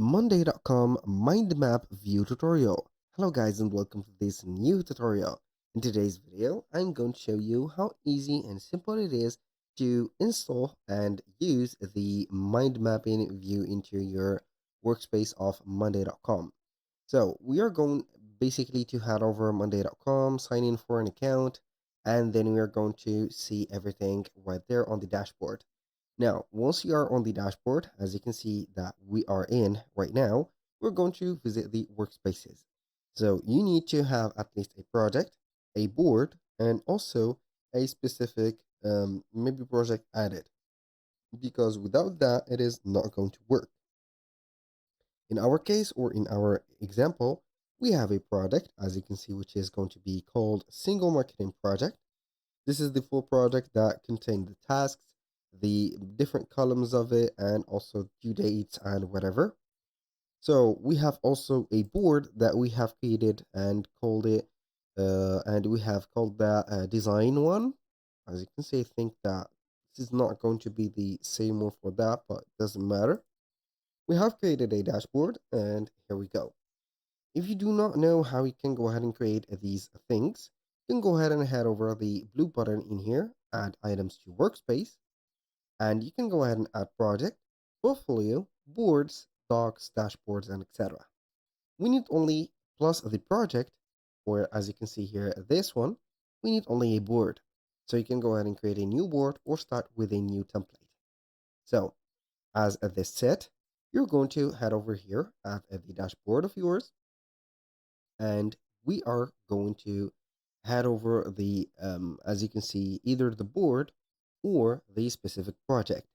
Monday.com mind map view tutorial. Hello guys and welcome to this new tutorial. In today's video, I'm going to show you how easy and simple it is to install and use the mind mapping view into your workspace of Monday.com. So we are going basically to head over Monday.com, sign in for an account, and then we are going to see everything right there on the dashboard. Now, once you are on the dashboard, as you can see that we are in right now, we're going to visit the workspaces. So you need to have at least a project, a board, and also a specific maybe project added, because without that, it is not going to work. In our case, or in our example, we have a project, as you can see, which is going to be called single marketing project. This is the full project that contains the tasks, the different columns of it, and also due dates and whatever. So we have also a board that we have created and called it, and we have called that design one. As you can see, I think that this is not going to be the same one for that, but it doesn't matter. We have created a dashboard, and here we go. If you do not know how you can go ahead and create these things, you can go ahead and head over the blue button in here, add items to workspace, and you can go ahead and add project, portfolio, boards, docs, dashboards, and etc. We need only plus the project, or as you can see here, this one, we need only a board. So you can go ahead and create a new board or start with a new template. So as this set, you're going to head over here at the dashboard of yours, and we are going to head over the as you can see, either the board or the specific project.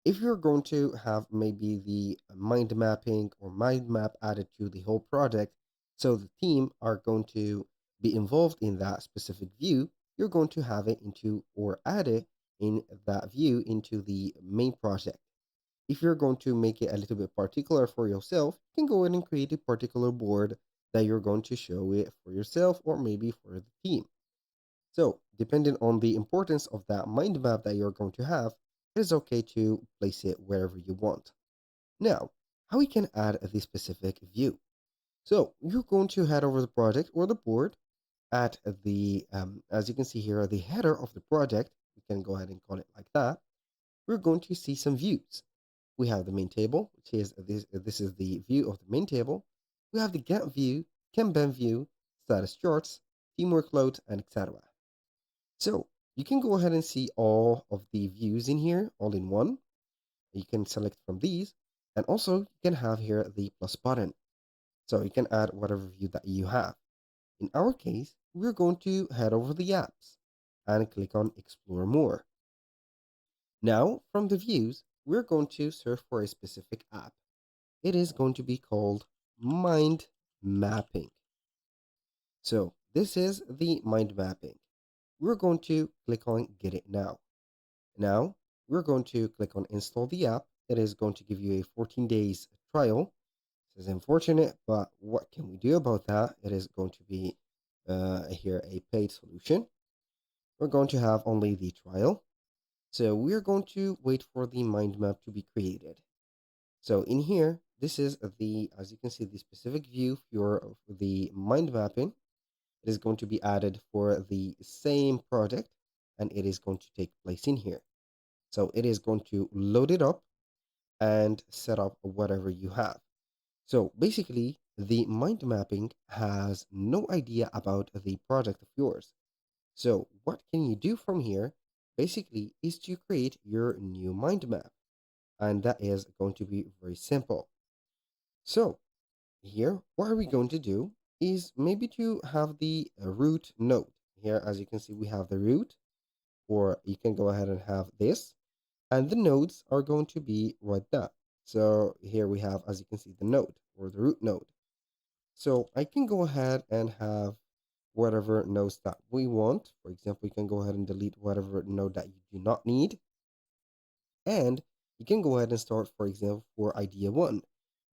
If you're going to have maybe the mind mapping or mind map added to the whole project, so the team are going to be involved in that specific view, you're going to have it into or add it in that view into the main project. If you're going to make it a little bit particular for yourself, you can go ahead and create a particular board that you're going to show it for yourself or maybe for the team. So, depending on the importance of that mind map that you're going to have, it is okay to place it wherever you want. Now, how we can add this specific view. So, you're going to head over the project or the board at the, as you can see here, the header of the project. We can go ahead and call it like that. We're going to see some views. We have the main table, which is this is the view of the main table. We have the Gantt view, Kanban view, status charts, teamwork load, and etc. So you can go ahead and see all of the views in here all in one. You can select from these, and also you can have here the plus button. So you can add whatever view that you have. In our case, we're going to head over the apps and click on explore more. Now from the views, we're going to search for a specific app. It is going to be called mind mapping. So this is the mind mapping. We're going to click on get it now. Now, we're going to click on install the app. It is going to give you a 14 days trial. This is unfortunate, but what can we do about that? It is going to be here a paid solution. We're going to have only the trial. So we're going to wait for the mind map to be created. So in here, this is the, as you can see, the specific view for the mind mapping. It is going to be added for the same project, and it is going to take place in here. So it is going to load it up and set up whatever you have. So basically, the mind mapping has no idea about the project of yours. So what can you do from here? Basically, is to create your new mind map. And that is going to be very simple. So here, what are we going to do is maybe to have the root node. Here, as you can see, we have the root, or you can go ahead and have this. And the nodes are going to be right there. So here we have, as you can see, the node or the root node. So I can go ahead and have whatever nodes that we want. For example, you can go ahead and delete whatever node that you do not need. And you can go ahead and start, for example, for idea one,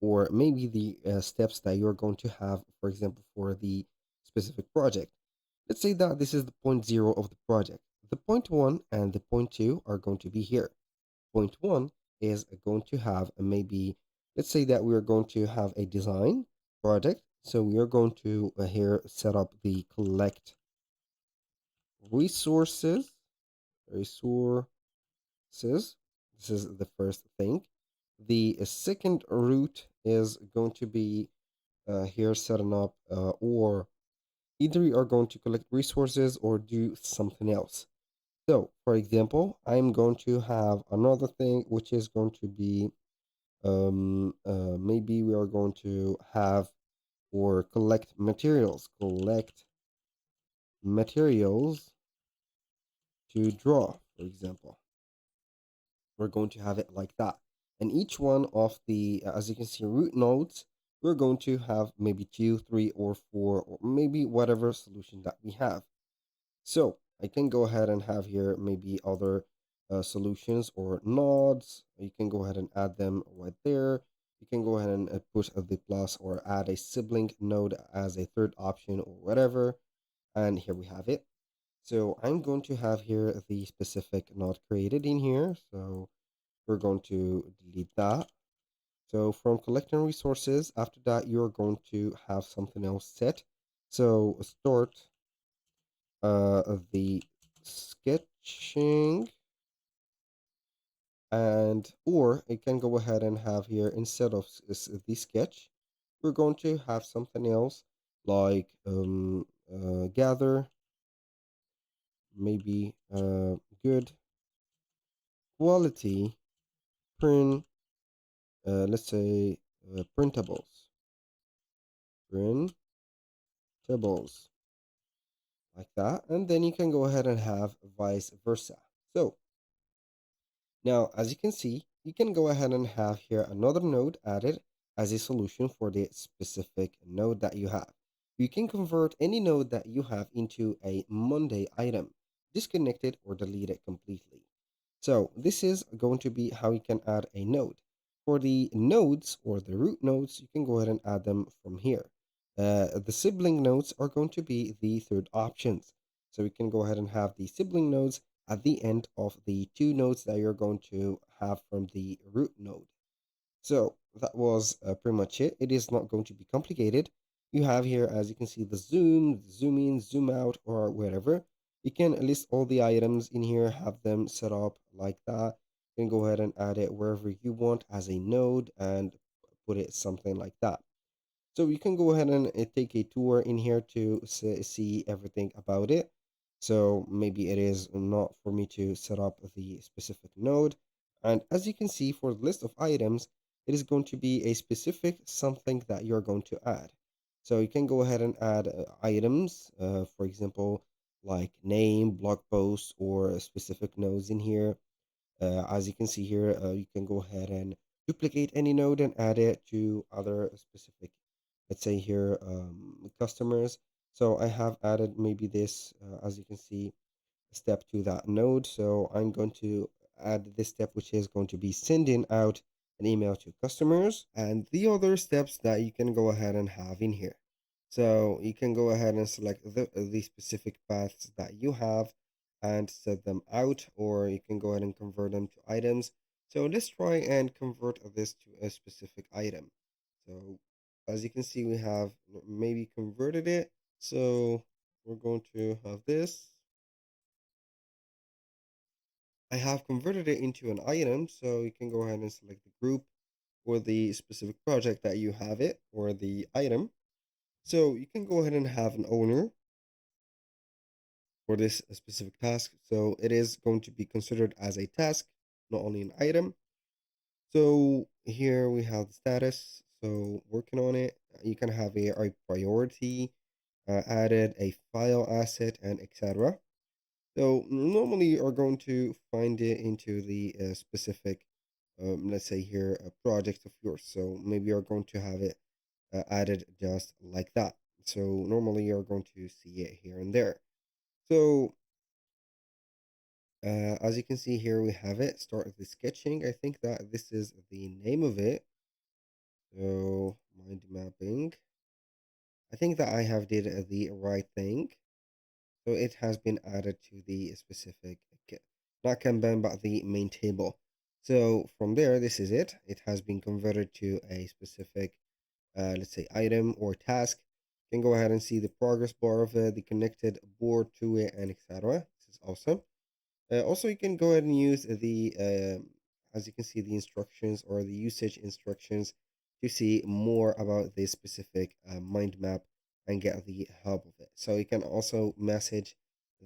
or maybe the steps that you're going to have, for example, for the specific project. Let's say that this is the point zero of the project. The point one and the point two are going to be here. Point one is going to have maybe let's say that we are going to have a design project. So we are going to here set up the collect resources, resources. This is the first thing. The second route is going to be here setting up, or either you are going to collect resources or do something else. So, for example, I'm going to have another thing which is going to be maybe we are going to have or collect materials to draw, for example. We're going to have it like that. And each one of the, as you can see, root nodes, we're going to have maybe two, three, or four, or maybe whatever solution that we have. So I can go ahead and have here maybe other solutions or nodes. You can go ahead and add them right there. You can go ahead and put the plus or add a sibling node as a third option or whatever. And here we have it. So I'm going to have here the specific node created in here. So we're going to delete that. So from collecting resources, after that, you're going to have something else set. So start the sketching, and or it can go ahead and have here instead of the sketch, we're going to have something else like gather, maybe good quality print, let's say printables like that, and then you can go ahead and have vice versa. So now, as you can see, you can go ahead and have here another node added as a solution for the specific node that you have. You can convert any node that you have into a Monday item, disconnect it or delete it completely. So this is going to be how you can add a node. For the nodes or the root nodes, you can go ahead and add them from here. The sibling nodes are going to be the third options. So we can go ahead and have the sibling nodes at the end of the two nodes that you're going to have from the root node. So that was pretty much it. It is not going to be complicated. You have here, as you can see, the zoom, zoom in, zoom out, or whatever. You can list all the items in here, have them set up like that. You can go ahead and add it wherever you want as a node and put it something like that. So you can go ahead and take a tour in here to see everything about it. So maybe it is not for me to set up the specific node. And as you can see for the list of items, it is going to be a specific something that you're going to add. So you can go ahead and add items, for example, like name, blog posts, or specific nodes in here. As you can see here, you can go ahead and duplicate any node and add it to other specific, let's say here, customers. So I have added maybe this, as you can see, step to that node. So I'm going to add this step, which is going to be sending out an email to customers and the other steps that you can go ahead and have in here. So you can go ahead and select the specific paths that you have and set them out, or you can go ahead and convert them to items. So let's try and convert this to a specific item. So as you can see, we have maybe converted it. So we're going to have this. I have converted it into an item, so you can go ahead and select the group or the specific project that you have it or the item. So you can go ahead and have an owner for this specific task. So it is going to be considered as a task, not only an item. So here we have the status. So working on it, you can have a priority added, a file asset, and etc. So normally you are going to find it into the specific, let's say here, a project of yours. So maybe you're going to have it added just like that. So normally you're going to see it here and there. So as you can see here, we have it. Start the sketching. I think that this is the name of it. So mind mapping. I think that I have did the right thing. So it has been added to the specific, not Kanban, but the main table. So from there, this is it. It has been converted to a specific, let's say, item or task. You can go ahead and see the progress bar of it, the connected board to it, and etc. This is awesome. Also, you can go ahead and use as you can see, the instructions or the usage instructions to see more about this specific mind map and get the help of it. So you can also message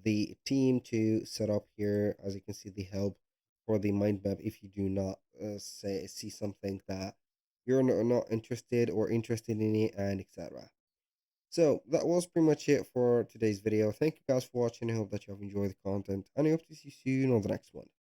the team to set up here, as you can see, the help for the mind map if you do not see something that you're not interested or interested in it, and etc. So that was pretty much it for today's video. Thank you guys for watching. I hope that you have enjoyed the content, and I hope to see you soon on the next one.